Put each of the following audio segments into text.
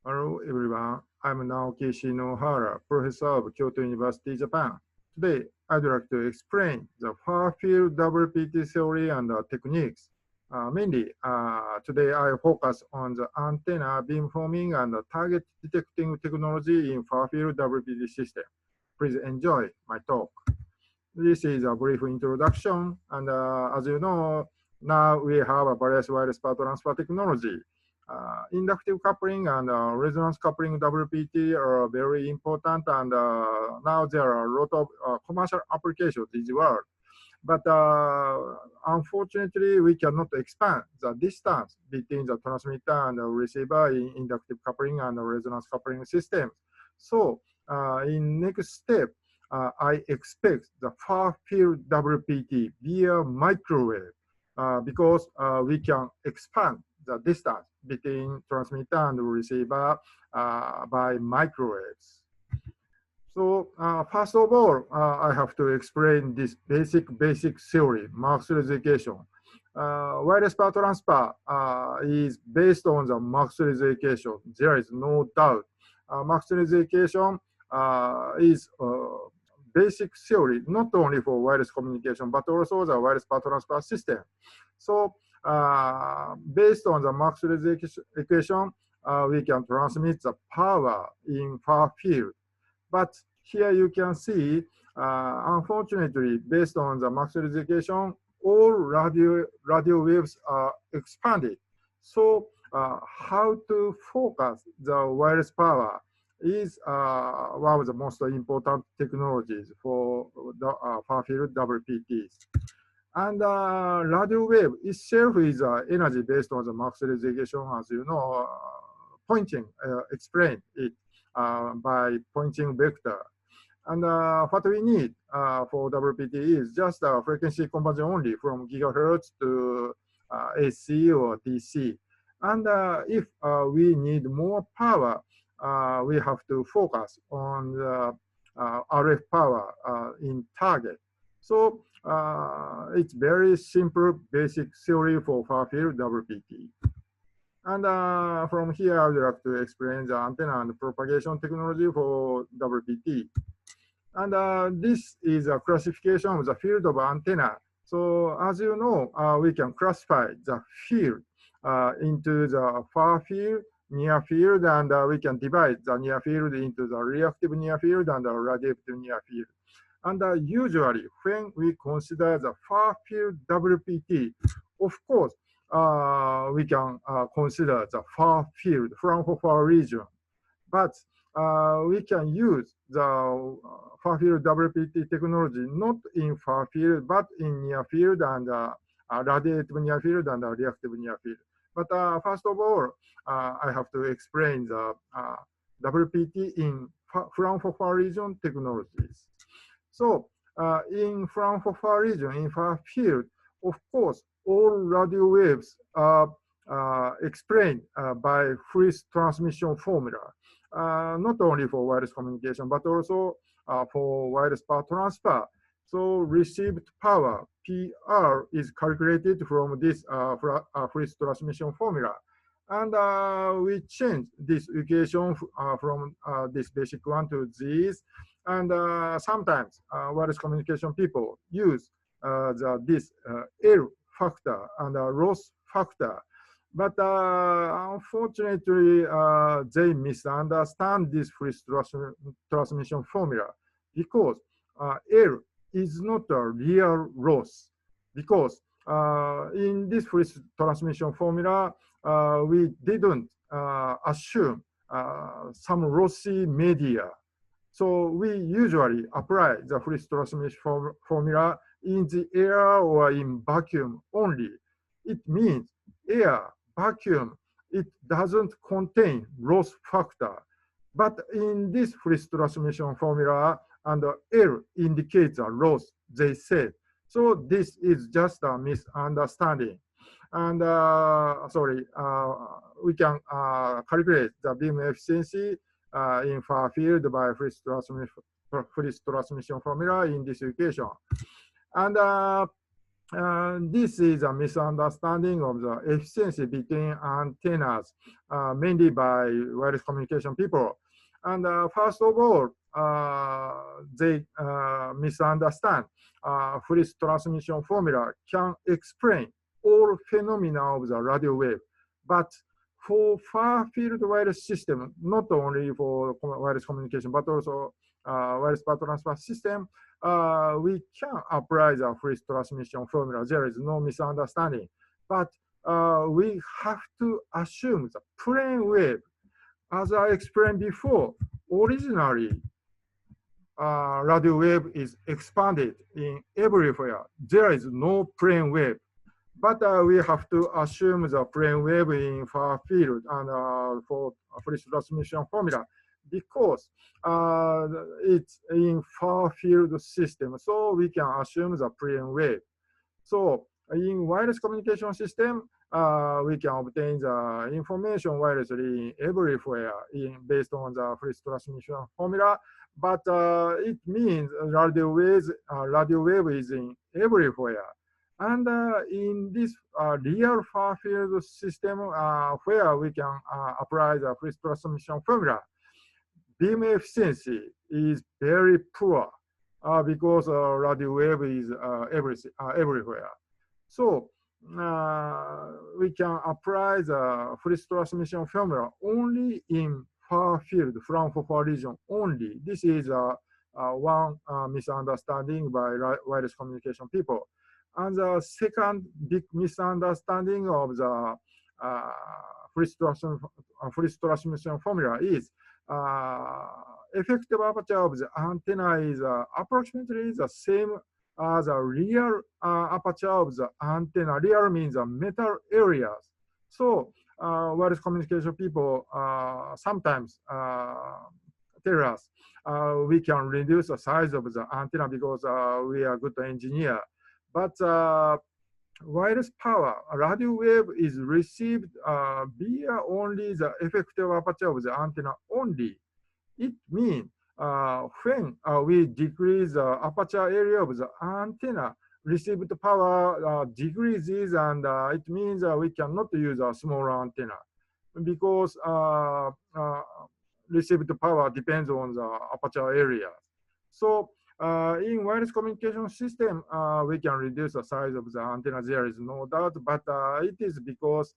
Hello everyone, I'm Naoki Shinohara, Professor of Kyoto University, Japan. Today, I'd like to explain the far-field WPT theory and techniques. Today I focus on the antenna beamforming and target detecting technology in far-field WPT system. Please enjoy my talk. This is a brief introduction, and as you know, now we have a various wireless power transfer technology. Inductive coupling and resonance coupling WPT are very important, and now there are a lot of commercial applications in the world. But unfortunately, we cannot expand the distance between the transmitter and the receiver in inductive coupling and resonance coupling systems. So in next step, I expect the far field WPT via microwave because we can expand the distance between transmitter and receiver by microwaves. So first of all, I have to explain this basic theory, Maxwell's equation. Wireless power transfer is based on the Maxwell's equation. There is no doubt. Maxwell's equation is basic theory, not only for wireless communication, but also the wireless power transfer system. So based on the Maxwell's equation, we can transmit the power in far field. But here you can see, unfortunately, based on the Maxwell's equation, all radio waves are expanded. So how to focus the wireless power is one of the most important technologies for the far-field WPTs. And radio wave itself is energy based on the Maxwell's equation, as you know, pointing explain it by pointing vector. And what we need for WPT is just a frequency conversion only from gigahertz to AC or DC. And if we need more power, we have to focus on the RF power in target. So it's very simple basic theory for far-field WPT. And from here, I would like to explain the antenna and propagation technology for WPT. And this is a classification of the field of antenna. So as you know, we can classify the field into the far field, near field, and we can divide the near field into the reactive near field and the radioactive near field. And usually, when we consider the far field WPT, of course, we can consider the far field, Fraunhofer region. But we can use the far field WPT technology not in far field, but in near field and radiative near field and reactive near field. But first of all, I have to explain the WPT in Fraunhofer region technologies. So in Fraunhofer region, in far field, of course, all radio waves are explained by Friis transmission formula, not only for wireless communication, but also for wireless power transfer. So received power, PR, is calculated from this Friis transmission formula. And we change this equation from this basic one to this. And sometimes wireless communication people use this L factor and loss factor. But unfortunately, they misunderstand this Friis transmission formula because L is not a real loss. Because in this Friis transmission formula, we didn't assume some lossy media. So we usually apply the Friis transmission formula in the air or in vacuum only. It means air, vacuum, it doesn't contain loss factor. But in this Friis transmission formula, and L indicates a loss, they said. So this is just a misunderstanding. And we can calculate the beam efficiency in far field by Friis transmission formula in this equation. And This is a misunderstanding of the efficiency between antennas, mainly by wireless communication people. And first of all, they misunderstand Friis transmission formula can explain all phenomena of the radio wave. But for far-field wireless system, not only for wireless communication, but also wireless power transfer system, we can apply the Friis transmission formula. There is no misunderstanding. But we have to assume the plane wave. As I explained before, originally, radio wave is expanded in everywhere. There is no plane wave. But we have to assume the plane wave in far field and for Friis transmission formula because it's in far field system, so we can assume the plane wave. So in wireless communication system, we can obtain the information wirelessly everywhere based on the Friis transmission formula. But it means radio wave is in everywhere. And in this real far field system where we can apply the Friis transmission formula, beam efficiency is very poor because radio wave is everywhere. So we can apply the Friis transmission formula only in far field, Fraunhofer region only. This is one misunderstanding by wireless communication people. And the second big misunderstanding of the Friis transmission formula is effective aperture of the antenna is approximately the same as a real aperture of the antenna. Real means metal areas. So wireless communication people sometimes tell us we can reduce the size of the antenna because we are good engineer. But wireless power, radio wave is received via only the effective aperture of the antenna only. It means when we decrease the aperture area of the antenna, received power decreases, and it means we cannot use a smaller antenna because received power depends on the aperture area. So in wireless communication system, we can reduce the size of the antenna. There is no doubt, but it is because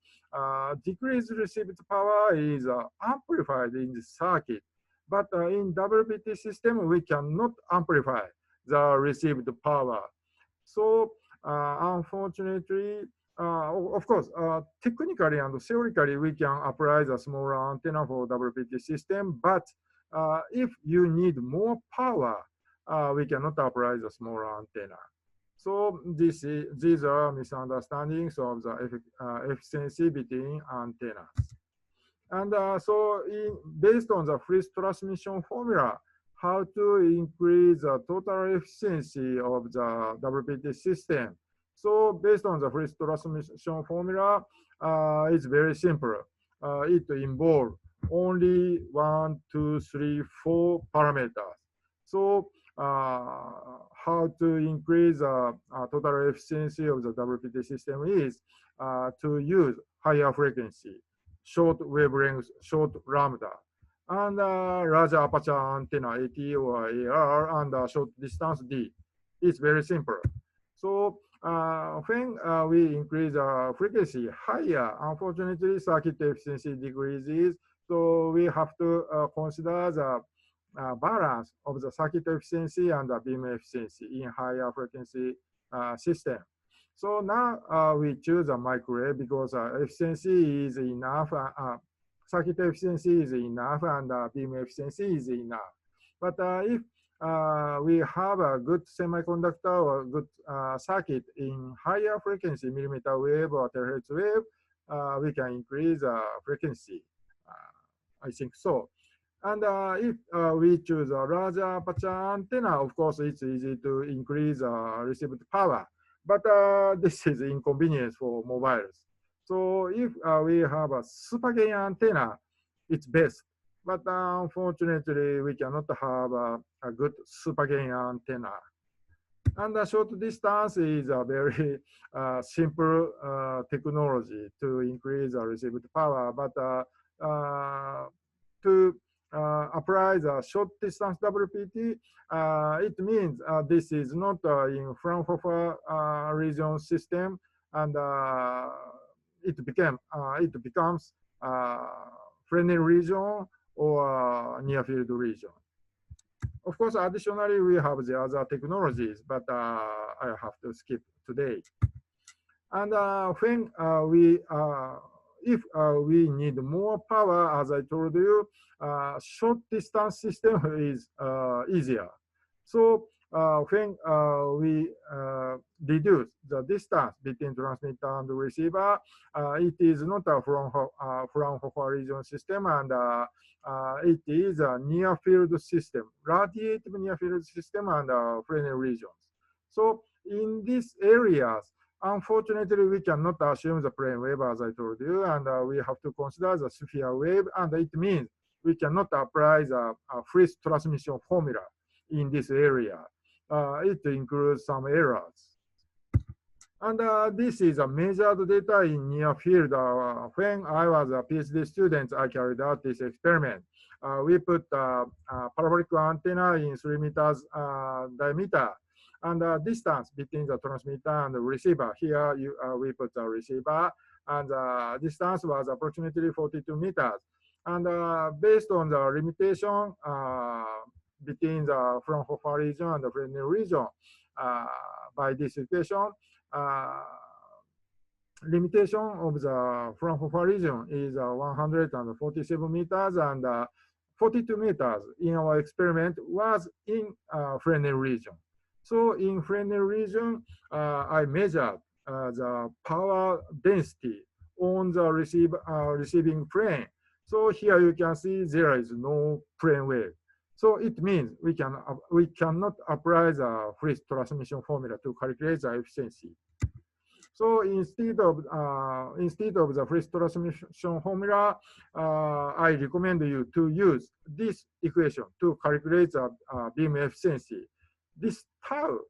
decreased received power is amplified in the circuit. But in WPT system, we cannot amplify the received power. So unfortunately, of course, technically and theoretically, we can apply the smaller antenna for WPT system. But if you need more power, we cannot apply the smaller antenna. So these are misunderstandings of the efficiency between antennas. And based on the Friis transmission formula, how to increase the total efficiency of the WPT system. So based on the Friis transmission formula, it's very simple. It involves only 1, 2, 3, 4 parameters. So how to increase total efficiency of the WPT system is to use higher frequency, short wavelength, short lambda, and larger aperture antenna AT or AR, and short distance D. It's very simple. So when we increase frequency higher, unfortunately, circuit efficiency decreases. So we have to consider the balance of the circuit efficiency and the beam efficiency in higher frequency system. So now we choose a microwave because efficiency is enough, circuit efficiency is enough, and beam efficiency is enough. But if we have a good semiconductor or good circuit in higher frequency, millimeter wave or terahertz wave, we can increase frequency. I think so. And if we choose a larger aperture antenna, of course, it's easy to increase received power. But this is inconvenience for mobiles. So if we have a super gain antenna, it's best. But unfortunately, we cannot have a good super gain antenna. And the short distance is a very simple technology to increase the received power, but to apply the short distance WPT, it means this is not in Fraunhofer region system, and it becomes Fresnel region or near field region. Of course, additionally, we have the other technologies, but I have to skip today. And when if we need more power, as I told you, short distance system is easier. So when we reduce the distance between transmitter and receiver, it is not a Fraunhofer region system, and it is a near field system, radiative near field system and Fresnel regions. So in these areas, unfortunately, we cannot assume the plane wave, as I told you, and we have to consider the sphere wave, and it means we cannot apply the Friis transmission formula in this area. It includes some errors. And this is a measured data in near field. When I was a PhD student, I carried out this experiment. We put a parabolic antenna in 3 meters diameter, and the distance between the transmitter and the receiver. Here we put the receiver, and the distance was approximately 42 meters. And based on the limitation between the Fraunhofer region and the Fresnel region, by this equation, limitation of the Fraunhofer region is 147 meters, and 42 meters in our experiment was in Fresnel region. So in Fresnel region, I measured the power density on the receiving plane. So here you can see there is no plane wave. So it means we cannot apply the Friis transmission formula to calculate the efficiency. So instead of the Friis transmission formula, I recommend you to use this equation to calculate the beam efficiency. This tau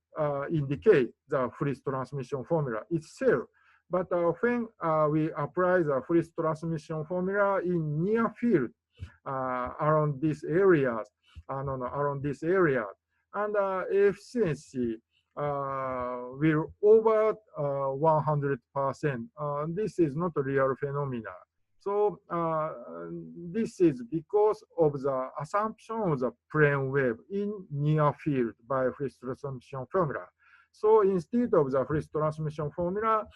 indicates the Friis transmission formula itself. But when we apply the Friis transmission formula in near field around these areas, around this area, and efficiency will over 100%. This is not a real phenomena. So this is because of the assumption of the plane wave in near field by Friis transmission formula. So instead of the Friis transmission formula,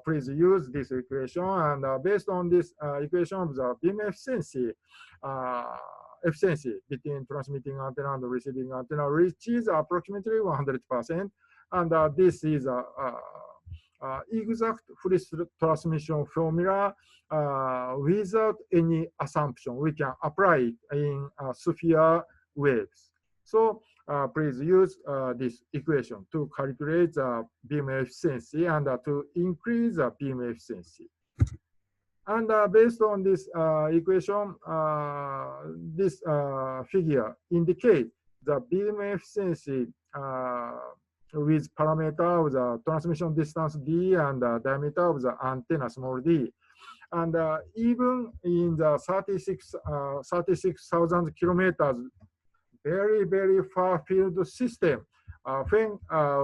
please use this equation, and based on this equation of the beam efficiency, between transmitting antenna and receiving antenna reaches approximately 100%, and this is exact Friis transmission formula without any assumption. We can apply it in sphere waves. So please use this equation to calculate the beam efficiency and to increase the beam efficiency. And based on this equation, this figure indicates the beam efficiency with parameter of the transmission distance d and the diameter of the antenna small d. And even in the 36,000 kilometers, very, very far field system, when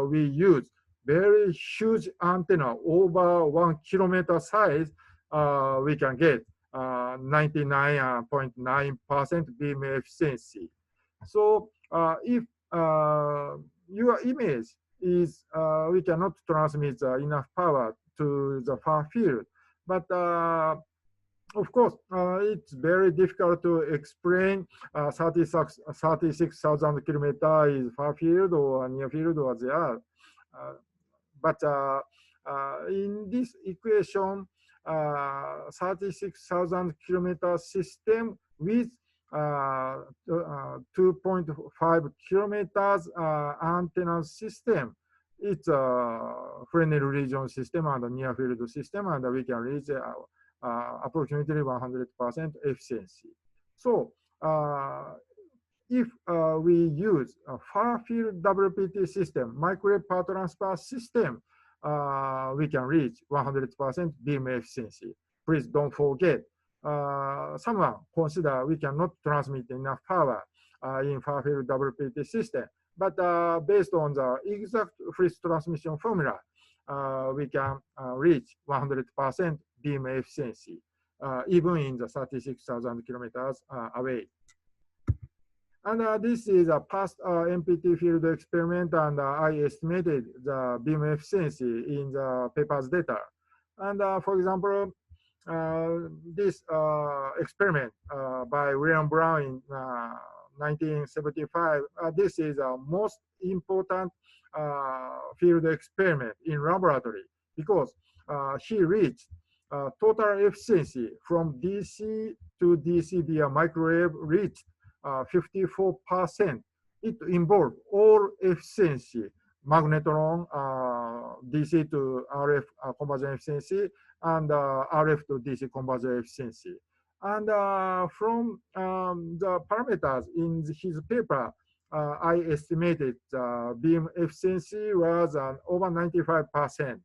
we use very huge antenna over 1 kilometer size, we can get 99.9% beam efficiency. So if your image is, we cannot transmit enough power to the far field, but of course, it's very difficult to explain 36,000 kilometers is far field or near field or there. But in this equation, 36,000 kilometer system with 2.5 kilometers antenna system. It's a Fresnel region system and a near field system, and we can reach approximately 100% efficiency. So if we use a far field WPT system, microwave power transfer system, we can reach 100% beam efficiency. Please don't forget, someone consider we cannot transmit enough power in far field WPT system, but based on the exact phase transmission formula, we can reach 100% beam efficiency, even in the 36,000 kilometers away. And this is a past MPT field experiment, and I estimated the beam efficiency in the paper's data. And for example, this experiment by William Brown in 1975, this is the most important field experiment in laboratory, because he reached total efficiency from DC to DC via microwave reached 54%. It involved all efficiency, magnetron, DC to RF conversion efficiency, and RF to DC conversion efficiency. And from the parameters in his paper, I estimated beam efficiency was over 95%.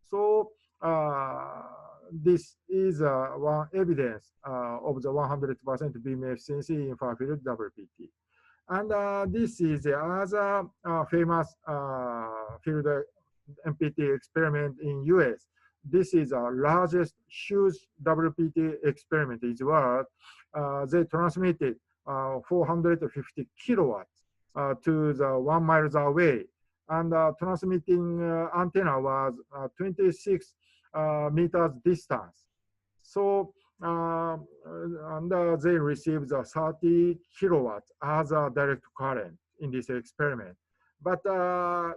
So this is one evidence of the 100% beam efficiency in far field WPT. And this is the other famous field MPT experiment in US. This is the largest huge WPT experiment in the world. They transmitted 450 kilowatts to the 1 mile away. And transmitting antenna was 26 meters distance. So and they received the 30 kilowatts as a direct current in this experiment. But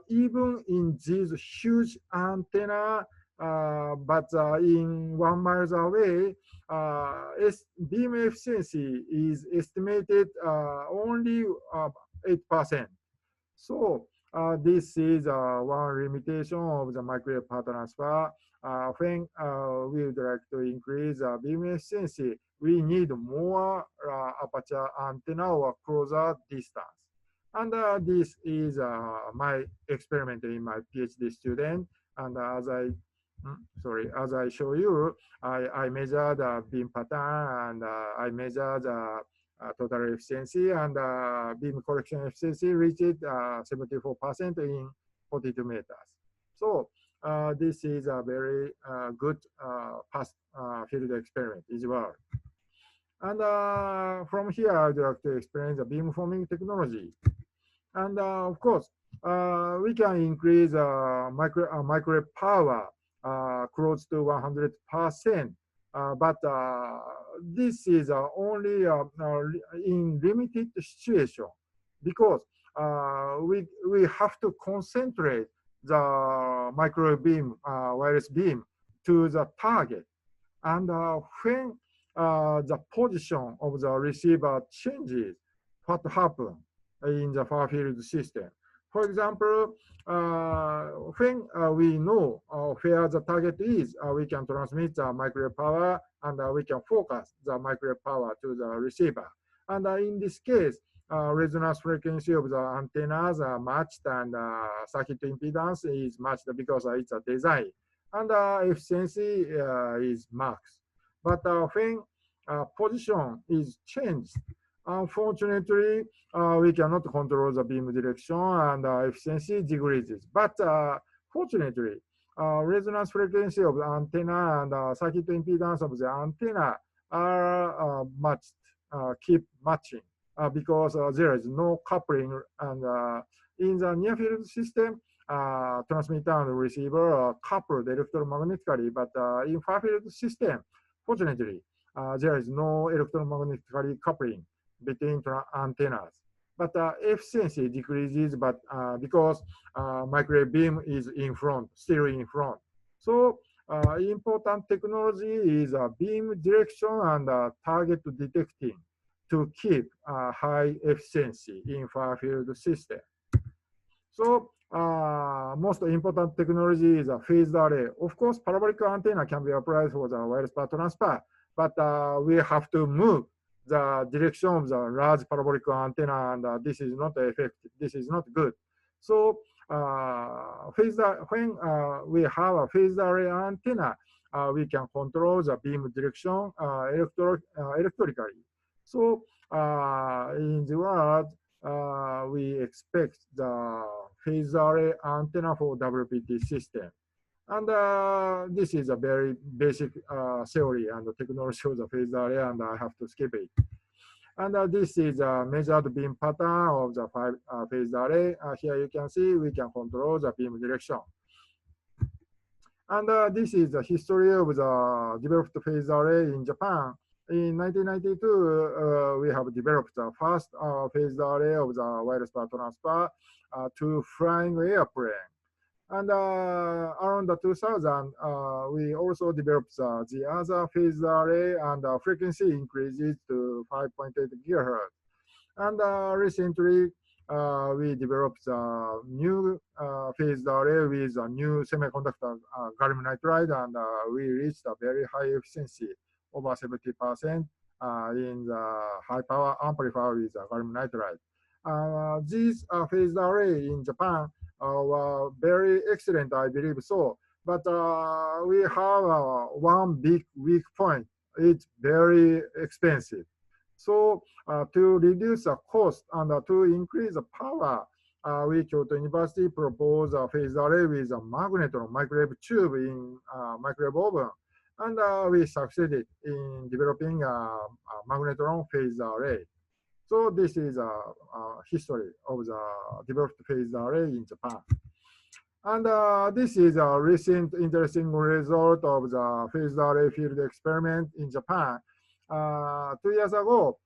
even in these huge antenna, but in 1 mile away, beam efficiency is estimated only 8%. So this is one limitation of the microwave power transfer. When we would like to increase beam efficiency, we need more aperture antenna or closer distance. And this is my experiment in my PhD student. And as I show you, I measure the beam pattern, and I measure the total efficiency, and beam correction efficiency reached 74% in 42 meters. So this is a very good past field experiment as well. And from here, I would like to explain the beam forming technology. And of course, we can increase microwave power close to 100%. But this is only in limited situation, because we have to concentrate the microwave beam, wireless beam, to the target. And when the position of the receiver changes, what happens in the far field system? For example, when we know where the target is, we can transmit the microwave power, and we can focus the microwave power to the receiver. And in this case, resonance frequency of the antennas are matched, and circuit impedance is matched because it's a design. And efficiency is max. But when position is changed, unfortunately, we cannot control the beam direction, and efficiency decreases. But fortunately, resonance frequency of the antenna and circuit impedance of the antenna are matched, keep matching, because there is no coupling. And in the near field system, transmitter and receiver are coupled electromagnetically. But in far field system, fortunately, there is no electromagnetically coupling between antennas. But efficiency decreases, but because microwave beam is in front, still in front. So important technology is beam direction and target detecting to keep high efficiency in far field system. So most important technology is a phased array. Of course, parabolic antenna can be applied for the wireless power transfer, but we have to move the direction of the large parabolic antenna, and this is not effective. This is not good. So when we have a phased array antenna, we can control the beam direction electrically. So in the world, we expect the phased array antenna for WPT system. And this is a very basic theory and the technology of the phased array, and I have to skip it. And this is a measured beam pattern of the phased array. Here you can see we can control the beam direction. And this is the history of the developed phased array in Japan. In 1992, we have developed the first phased array of the wireless power transfer to flying airplane. And around the 2000, we also developed the other phased array, and frequency increases to 5.8 gigahertz. And recently, we developed a new phased array with a new semiconductor gallium nitride, and we reached a very high efficiency, over 70% in the high power amplifier with gallium nitride. These phased array in Japan were very excellent, I believe so. But we have one big weak point. It's very expensive. So to reduce the cost and to increase the power, we Kyoto University proposed a phased array with a magnetron microwave tube in microwave oven. And we succeeded in developing a magnetron phased array. So this is a history of the developed phased array in Japan. And this is a recent interesting result of the phased array field experiment in Japan. 2 years ago,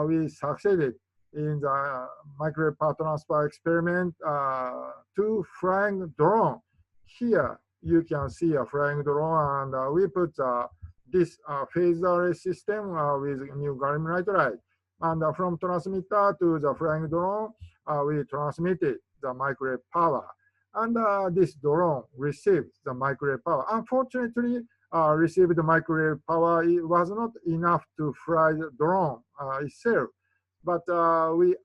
we succeeded in the microwave power transfer experiment to flying drone. Here you can see a flying drone, and we put this phased array system with new gallium nitride. And from transmitter to the flying drone, we transmitted the microwave power. And this drone received the microwave power. Unfortunately, received the microwave power, it was not enough to fly the drone itself. But we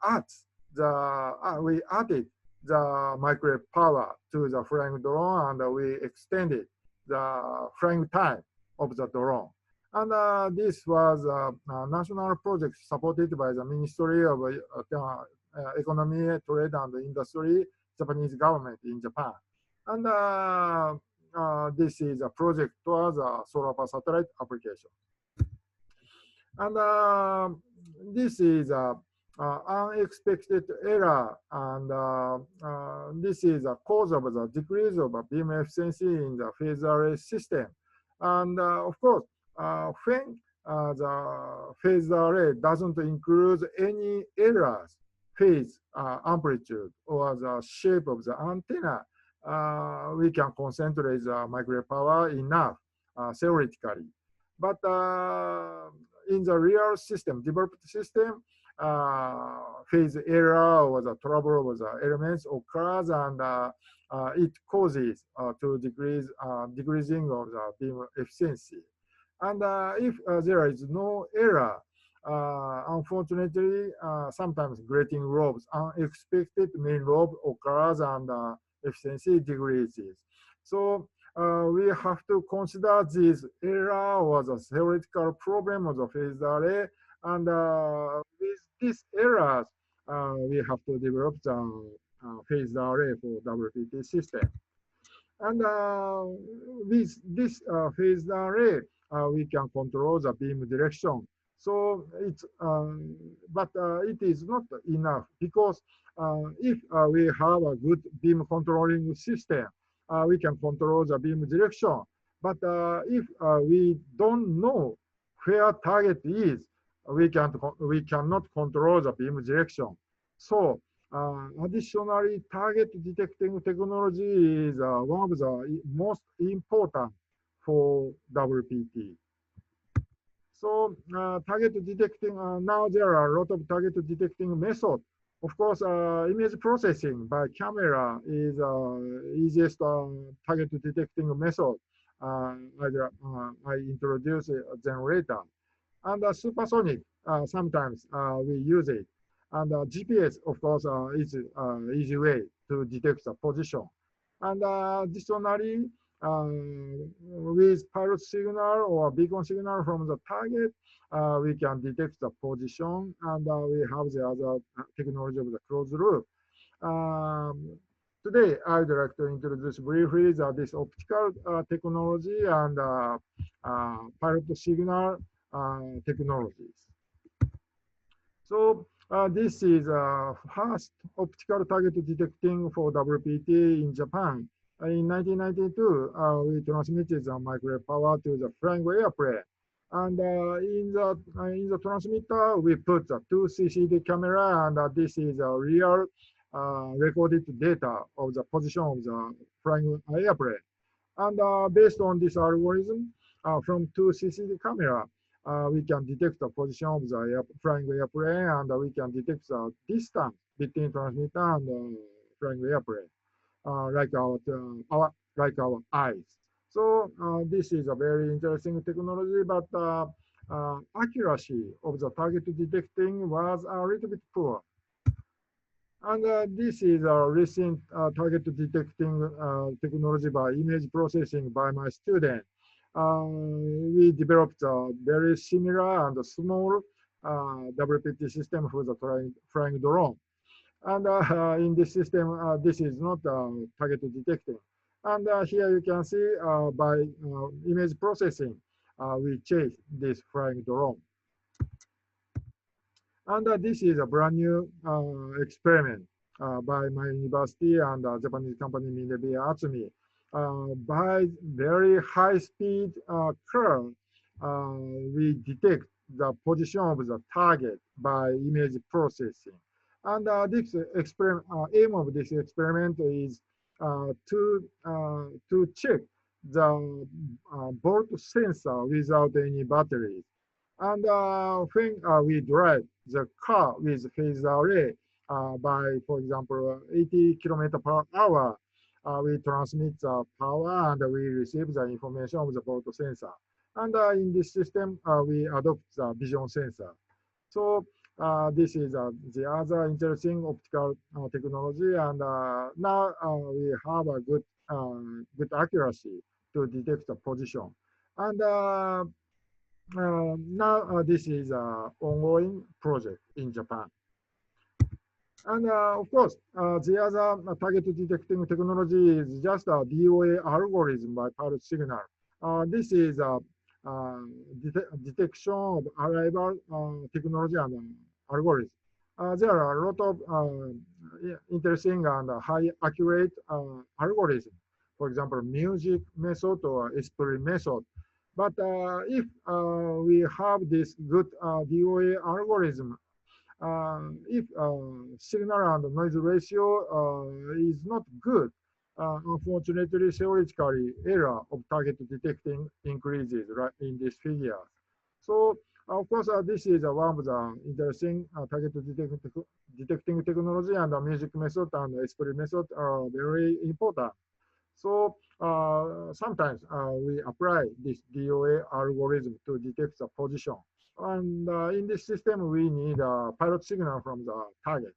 added the microwave power to the flying drone, and we extended the flying time of the drone. And this was a national project supported by the Ministry of Economy, Trade and Industry, Japanese government in Japan. And this is a project towards a solar power satellite application. And this is a unexpected error, and this is a cause of the decrease of beam efficiency in the phased array system. And of course, when the phased array doesn't include any errors, phase, amplitude, or the shape of the antenna, we can concentrate the microwave power enough theoretically. But in the real system, developed system, phase error or the trouble with the elements occurs, and it causes to decreasing of the beam efficiency. And if there is no error, unfortunately, sometimes grating lobes, unexpected main lobe occurs, and efficiency decreases. So we have to consider this error or the theoretical problem of the phased array, and with these errors, we have to develop the phased array for WPT system. And with this phased array, we can control the beam direction. So it's, but it is not enough, because if we have a good beam controlling system, we can control the beam direction. But if we don't know where target is, we cannot control the beam direction. So additionally, target detecting technology is one of the most important for WPT. So target detecting, now there are a lot of target detecting methods. Of course, image processing by camera is easiest target detecting method. I introduce them later. And supersonic sometimes we use it. And GPS, of course, is easy way to detect the position. And additionally, with pilot signal or beacon signal from the target, we can detect the position, and we have the other technology of the closed loop. Um, Today, I would like to introduce briefly this optical technology and pilot signal technologies. So this is first optical target detecting for WPT in Japan. In 1992, we transmitted the microwave power to the flying airplane. And in the transmitter, we put the two CCD camera, and this is a real recorded data of the position of the flying airplane. And based on this algorithm, from two CCD camera, we can detect the position of the flying airplane, and we can detect the distance between transmitter and flying airplane, like our eyes. So this is a very interesting technology, but accuracy of the target detecting was a little bit poor. And this is a recent target detecting technology by image processing by my student. We developed a very similar and small WPT system for the flying drone. And in this system, this is not target detecting. And here you can see by image processing, we chase this flying drone. And this is a brand new experiment by my university and Japanese company Minebeer Atsumi. By very high speed curve, we detect the position of the target by image processing. And this experiment, aim of this experiment is to check the bolt sensor without any batteries. And when we drive the car with phase array by, for example, 80 kilometers per hour, we transmit the power and we receive the information of the photo sensor. And in this system, we adopt the vision sensor. So this is the other interesting optical technology, and now we have a good accuracy to detect the position. And now this is an ongoing project in Japan. And of course, the other target detecting technology is just a DOA algorithm by pilot signal. This is a detection of arrival technology and algorithm. There are a lot of interesting and high accurate algorithms. For example, music method or Esprit method. But if we have this good DOA algorithm, if signal and noise ratio is not good, unfortunately, theoretically, error of target detecting increases right in this figure. So, of course, this is one of the interesting target detecting technology, and the music method and Esprit method are very important. So sometimes we apply this DOA algorithm to detect the position. And in this system, we need a pilot signal from the target.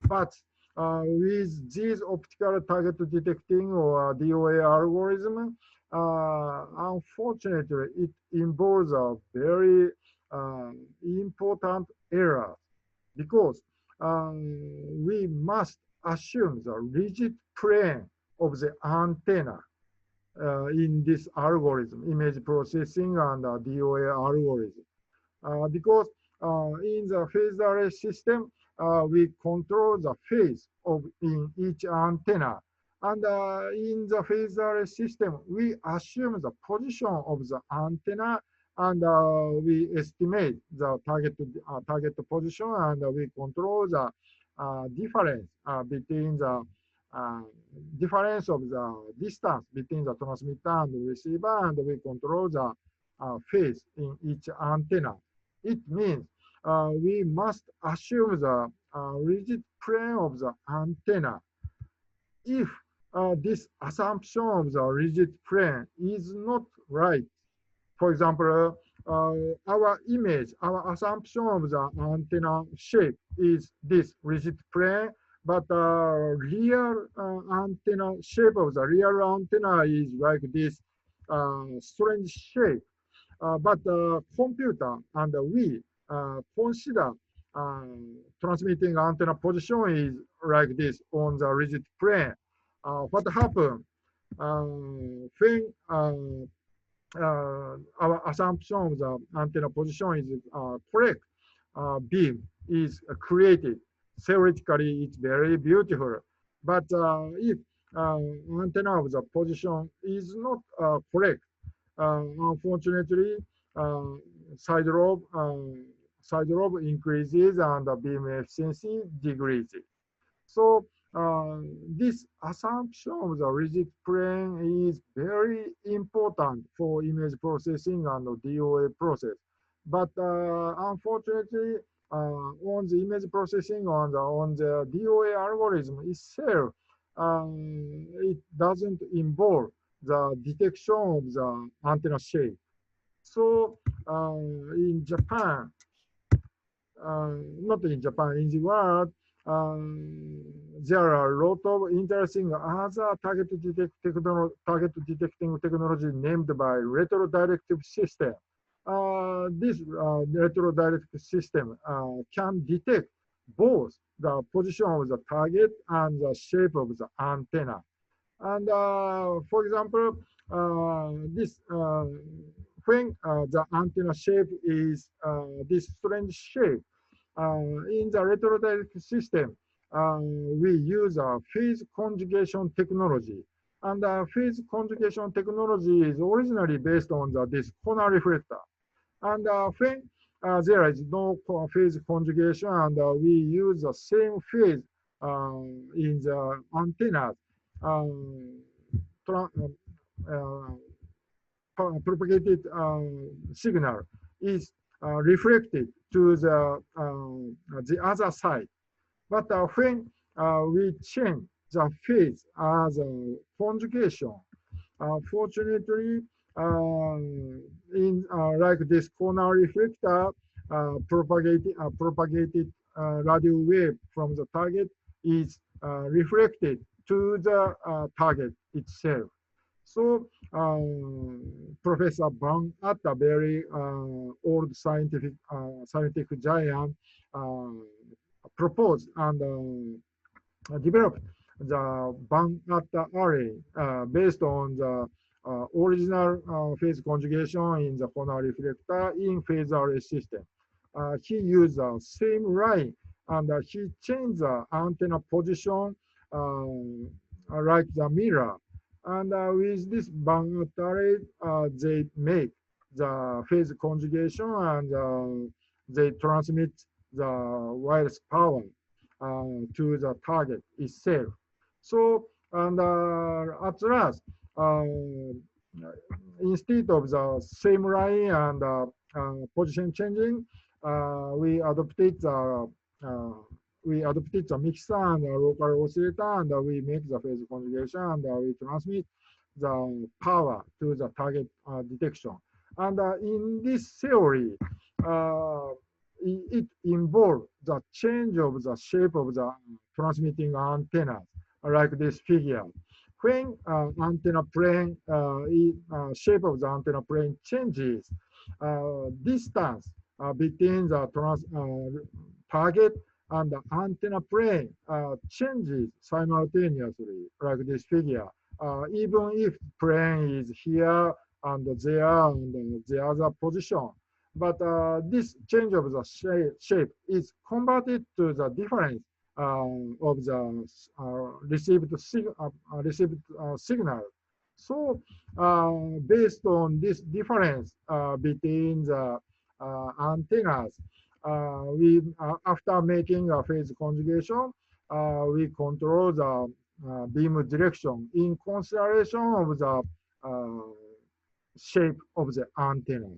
But with these optical target detecting or DOA algorithm, unfortunately, it involves a very important error because we must assume the rigid plane of the antenna in this algorithm, image processing and DOA algorithm. Because in the phase array system, we control the phase of in each antenna. And in the phase array system, we assume the position of the antenna, and we estimate the target position, and we control the difference between the uh, difference of the distance between the transmitter and the receiver, and we control the phase in each antenna. It means we must assume the rigid plane of the antenna. If this assumption of the rigid plane is not right, for example, our image, our assumption of the antenna shape is this rigid plane, but real antenna shape of the real antenna is like this strange shape. But the computer and we consider transmitting antenna position is like this on the rigid plane. What happened when our assumption of the antenna position is correct, beam is created. Theoretically, it's very beautiful. But if antenna of the position is not correct, unfortunately, uh, side lobe side lobe increases and the beam efficiency decreases. So this assumption of the rigid plane is very important for image processing and the DOA process. But unfortunately, on the image processing on the DOA algorithm itself, it doesn't involve the detection of the antenna shape. So in Japan, not in Japan, in the world, there are a lot of interesting other target detecting technology named by retrodirective system. This retrodirective system can detect both the position of the target and the shape of the antenna. And for example, this when the antenna shape is this strange shape, in the retrodirective system, we use a phase conjugation technology. And phase conjugation technology is originally based on this corner reflector. And when there is no phase conjugation and we use the same phase in the antennas, um, uh, propagated signal is reflected to the other side. But when we change the phase as a conjugation, fortunately, in like this corner reflector, propagated radio wave from the target is reflected to the target itself. So Professor Brown, at a very old scientific giant, proposed and developed the Van-Atta array based on the original phase conjugation in the corner reflector in phase array system. He used the same line and he changed the antenna position like the mirror. And with this Van-Atta array, they make the phase conjugation and they transmit the wireless power to the target itself. So, and at last, instead of the same line and position changing, we adopted the mixer and the local oscillator, and we make the phase conjugation, and we transmit the power to the target detection. And in this theory, it involves the change of the shape of the transmitting antennas, like this figure. When antenna plane, shape of the antenna plane changes, distance between the target and the antenna plane changes simultaneously, like this figure. Even if plane is here and there and the other position, but this change of the shape is converted to the difference of the received signal. So based on this difference between the antennas, we after making a phase conjugation, we control the beam direction in consideration of the shape of the antenna.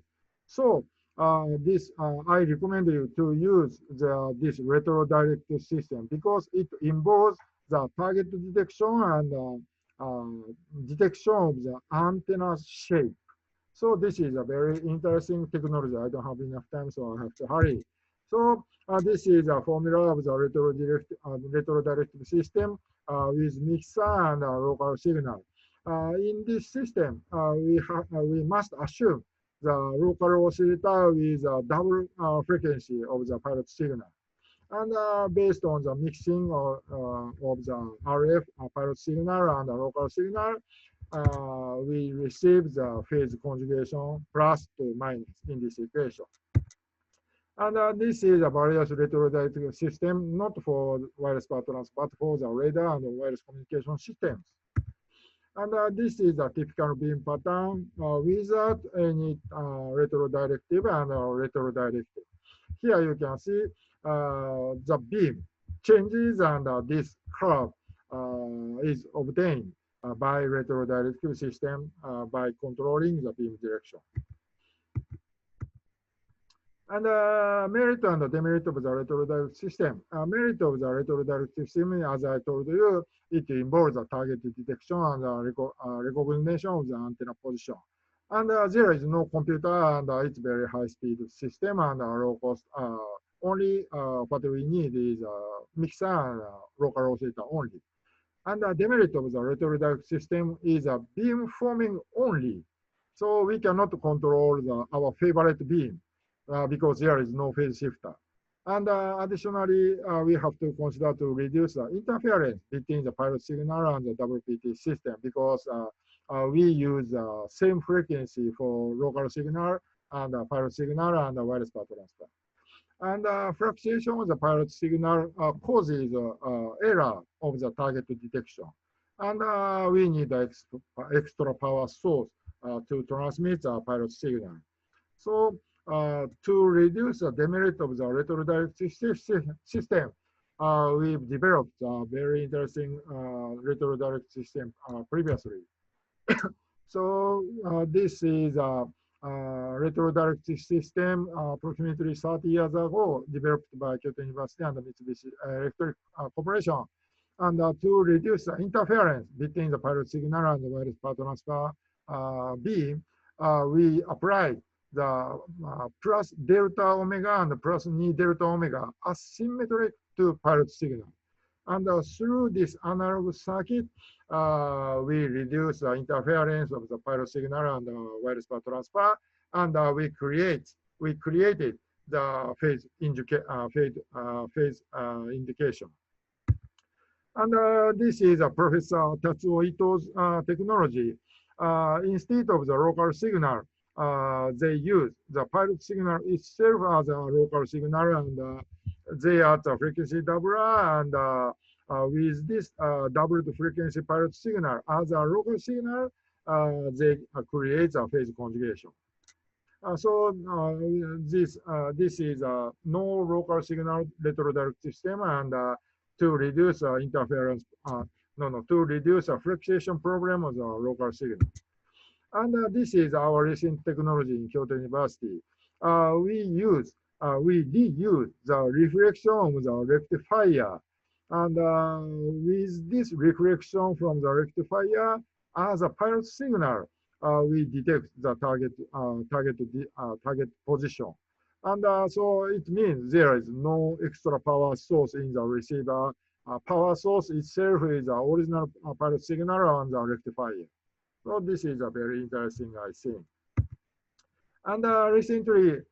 So I recommend you to use this retrodirective system because it involves the target detection and detection of the antenna shape. So this is a very interesting technology. I don't have enough time, so I have to hurry. So this is a formula of the retrodirective system with mixer and local signal. In this system, we must assume the local oscillator with a double frequency of the pilot signal. And based on the mixing of the RF pilot signal and the local signal, we receive the phase conjugation plus to minus in this equation. And this is a various retrodirective system, not for wireless power transfer, but for the radar and the wireless communication systems. And this is a typical beam pattern without any retrodirective and retrodirective. Here you can see the beam changes and this curve is obtained by retrodirective system by controlling the beam direction. And merit and demerit of the retrodirective system. Merit of the retrodirective system, as I told you, it involves the target detection and recognition of the antenna position. And there is no computer, and it's very high-speed system and low cost. Only what we need is a mixer and local oscillator only. And the demerit of the retrodirective system is a beam forming only. So we cannot control our favorite beam because there is no phase shifter. And additionally, we have to consider to reduce the interference between the pilot signal and the WPT system because we use the same frequency for local signal and pilot signal and wireless power transfer. And fluctuation of the pilot signal causes error of the target detection. And we need extra power source to transmit the pilot signal. So to reduce the demerit of the retrodirective system, we've developed a very interesting retrodirective system previously. So this is a retrodirective system approximately 30 years ago, developed by Kyoto University and Mitsubishi Electric Corporation. And to reduce the interference between the pilot signal and the wireless power transfer beam, we applied the plus delta omega and plus ni delta omega asymmetric to pilot signal. And through this analog circuit, we reduce the interference of the pilot signal and wireless power transfer, and we created the phase indication. And this is Professor Tatsuo Ito's technology. Instead of the local signal, they use the pilot signal itself as a local signal, and they add the frequency doubler, and with this doubled frequency pilot signal as a local signal, they create a phase conjugation. So this is a no local signal retrodirective system, and to reduce interference, to reduce a fluctuation problem of the local signal. And this is our recent technology in Kyoto University. We reuse the reflection of the rectifier. And with this reflection from the rectifier as a pilot signal, we detect the target position. And so it means there is no extra power source in the receiver. Power source itself is the original pilot signal on the rectifier. So this is a very interesting, I think. And recently,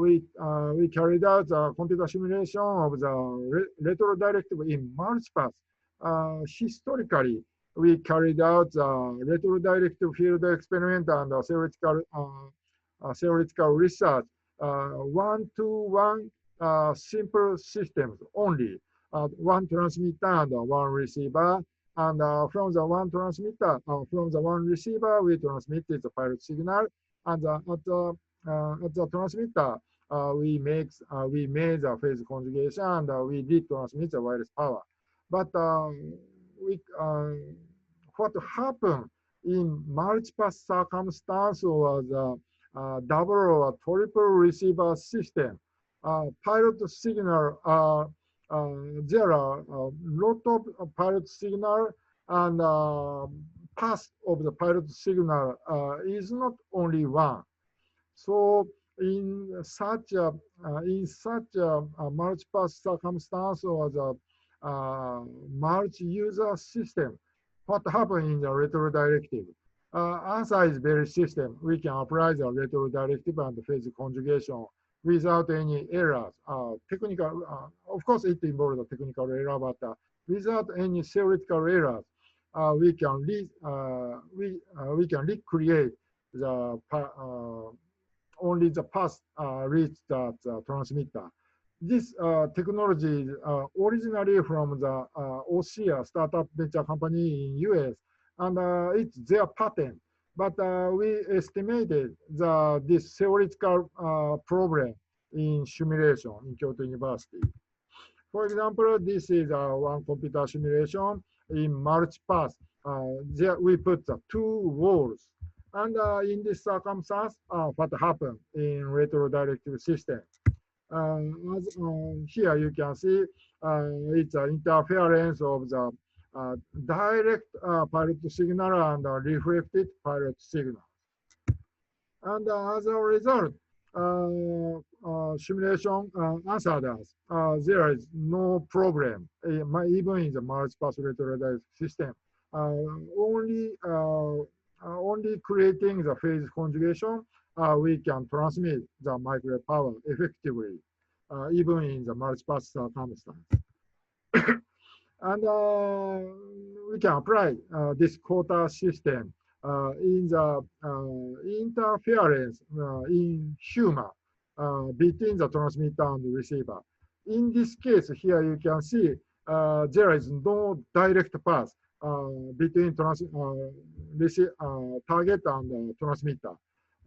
we carried out a computer simulation of the retrodirective in multipath. Historically, we carried out retrodirective field experiment and theoretical research, one-to-one simple systems only, one transmitter and one receiver. And from the one transmitter, from the one receiver, we transmitted the pilot signal. And at the transmitter, we made the phase conjugation, and we did transmit the wireless power. But what happened in multiple circumstances was a double or triple receiver system. Pilot signal, there are a lot of pilot signal, and path of the pilot signal is not only one. So in such a multi-path circumstance or the multi-user system, what happens in the retrodirective? Answer is very system. We can apply the retrodirective and phase conjugation without any errors. Technical, of course, it involves a technical error, but without any theoretical errors, we can recreate the only the path reach the transmitter. This technology is originally from the OSEA startup venture company in US, and it's their patent. But we estimated this theoretical problem in simulation in Kyoto University. For example, this is one computer simulation in multipath. There we put the two walls. And in this circumstance, what happened in retrodirective system? Here you can see it's an interference of the direct pilot signal and reflected pilot signal. And as a result, simulation answered us. There is no problem, even in the multipath retrodirective system. Only creating the phase conjugation, we can transmit the microwave power effectively, even in the multipath circumstance. And we can apply this quota system in the interference in humor between the transmitter and the receiver. In this case, here you can see there is no direct path between target and transmitter.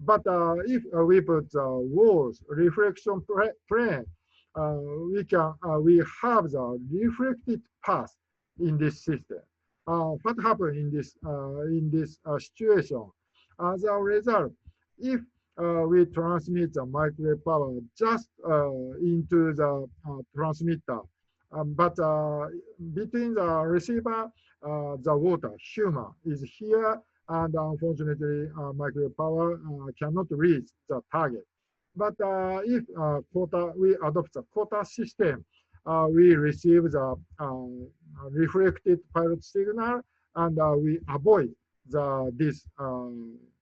But if we put the walls reflection plane, we have the reflected path in this system. What happened in this situation? As a result, if we transmit the microwave power just into the transmitter, but between the receiver, the water, humor, is here, and unfortunately, microwave power cannot reach the target. But if we adopt the quota system, we receive the reflected pilot signal, and we avoid this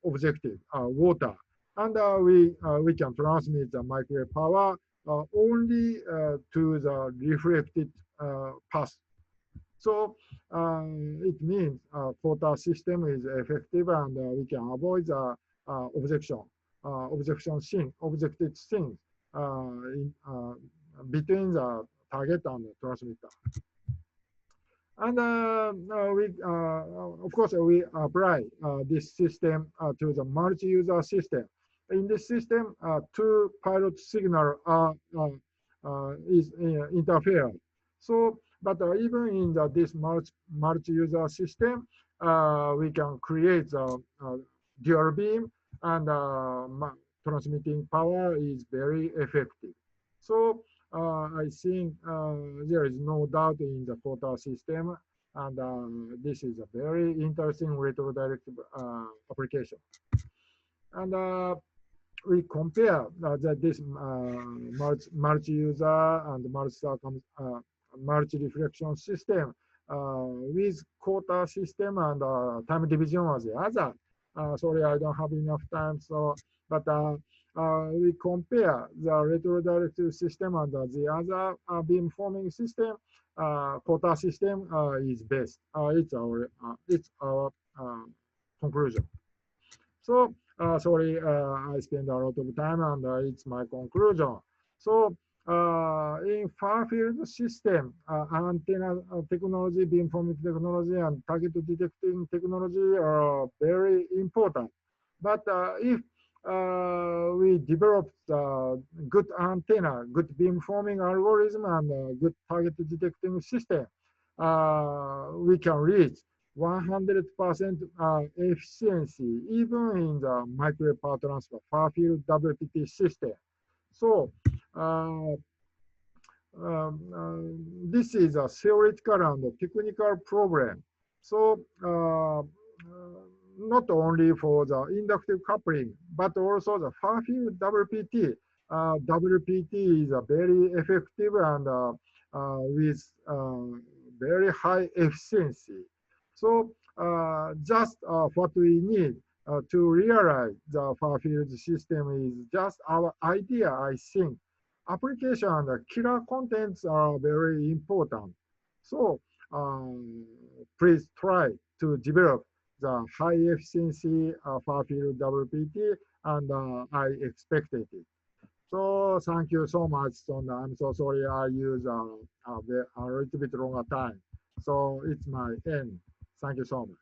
objective, water. And we can transmit the microwave power only to the reflected path. So it means quota system is effective, and we can avoid the objective things between the target and the transmitter. And of course, we apply this system to the multi-user system. In this system, two pilot signal is interfered. So, but even in this multi-user system, we can create a dual beam, and transmitting power is very effective. So I think there is no doubt in the quota system, and this is a very interesting retrodirective application. And we compare this multi-user and multi-reflection system with quota system, and time division was the other. Sorry, I don't have enough time. So, but we compare the retrodirective system and the other beamforming system. Quota system is best. It's our conclusion. So sorry, I spend a lot of time, and it's my conclusion. So in far-field system, antenna technology, beamforming technology, and target detecting technology are very important. But if we develop good antenna, good beamforming algorithm, and good target detecting system, we can reach 100% efficiency even in the microwave power transfer far-field WPT system. So this is a theoretical and technical problem. So not only for the inductive coupling, but also the far field WPT. WPT is a very effective and with very high efficiency. So just what we need to realize the far field system is just our idea, I think. Application and killer contents are very important. So please try to develop the high efficiency far field WPT, and I expected it. So thank you so much. So I'm so sorry I use a little bit longer time. So it's my end. Thank you so much.